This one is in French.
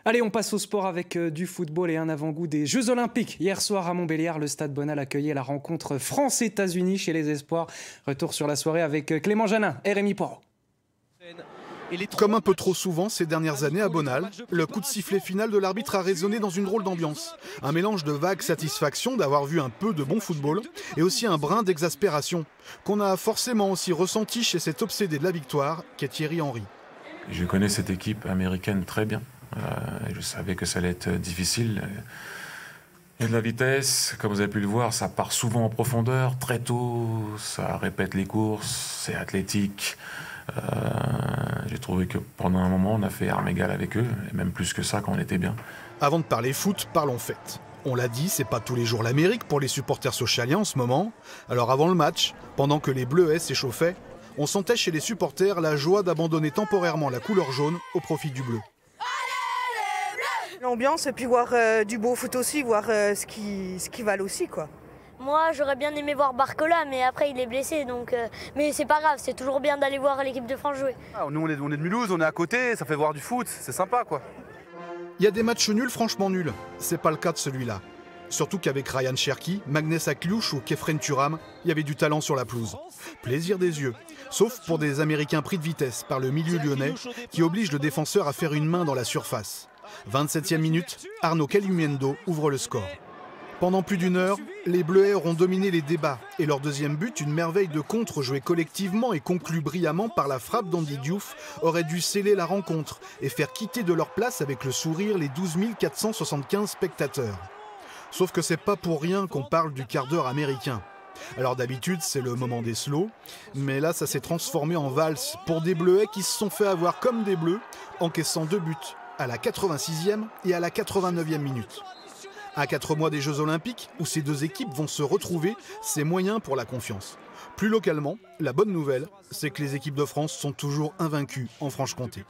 Allez, on passe au sport avec du football et un avant-goût des Jeux Olympiques. Hier soir à Montbéliard, le Stade Bonal accueillait la rencontre France-États-Unis chez les Espoirs. Retour sur la soirée avec Clément Janin et Rémi Poirot. Comme un peu trop souvent ces dernières années à Bonal, le coup de sifflet final de l'arbitre a résonné dans une drôle d'ambiance. Un mélange de vague satisfaction d'avoir vu un peu de bon football et aussi un brin d'exaspération qu'on a forcément aussi ressenti chez cet obsédé de la victoire qu'est Thierry Henry. Je connais cette équipe américaine très bien. Je savais que ça allait être difficile. Il y a de la vitesse, comme vous avez pu le voir, ça part souvent en profondeur, très tôt, ça répète les courses, c'est athlétique. J'ai trouvé que pendant un moment, on a fait armes égales avec eux, et même plus que ça quand on était bien. Avant de parler foot, parlons fête. On l'a dit, c'est pas tous les jours l'Amérique pour les supporters socialiens en ce moment. Alors avant le match, pendant que les Bleuets s'échauffaient, on sentait chez les supporters la joie d'abandonner temporairement la couleur jaune au profit du bleu. L'ambiance et puis voir du beau foot aussi, voir ce qui valent aussi quoi. Moi j'aurais bien aimé voir Barcola mais après il est blessé donc mais c'est pas grave, c'est toujours bien d'aller voir l'équipe de France jouer. Nous on est de Mulhouse, on est à côté, ça fait voir du foot, c'est sympa quoi. Il y a des matchs nuls franchement nuls, c'est pas le cas de celui-là. Surtout qu'avec Ryan Cherki, Magnès Akliouche ou Kefren Turam, il y avait du talent sur la pelouse. Plaisir des yeux, sauf pour des Américains pris de vitesse par le milieu lyonnais qui oblige le défenseur à faire une main dans la surface. 27e minute, Arnaud Calimuendo ouvre le score. Pendant plus d'une heure, les Bleuets auront dominé les débats et leur deuxième but, une merveille de contre jouée collectivement et conclue brillamment par la frappe d'Andy Diouf, aurait dû sceller la rencontre et faire quitter de leur place avec le sourire les 12 475 spectateurs. Sauf que c'est pas pour rien qu'on parle du quart d'heure américain. Alors d'habitude, c'est le moment des slows, mais là ça s'est transformé en valse pour des Bleuets qui se sont fait avoir comme des Bleus, encaissant 2 buts à la 86e et à la 89e minute. À 4 mois des Jeux Olympiques, où ces deux équipes vont se retrouver, c'est moyen pour la confiance. Plus localement, la bonne nouvelle, c'est que les équipes de France sont toujours invaincues en Franche-Comté.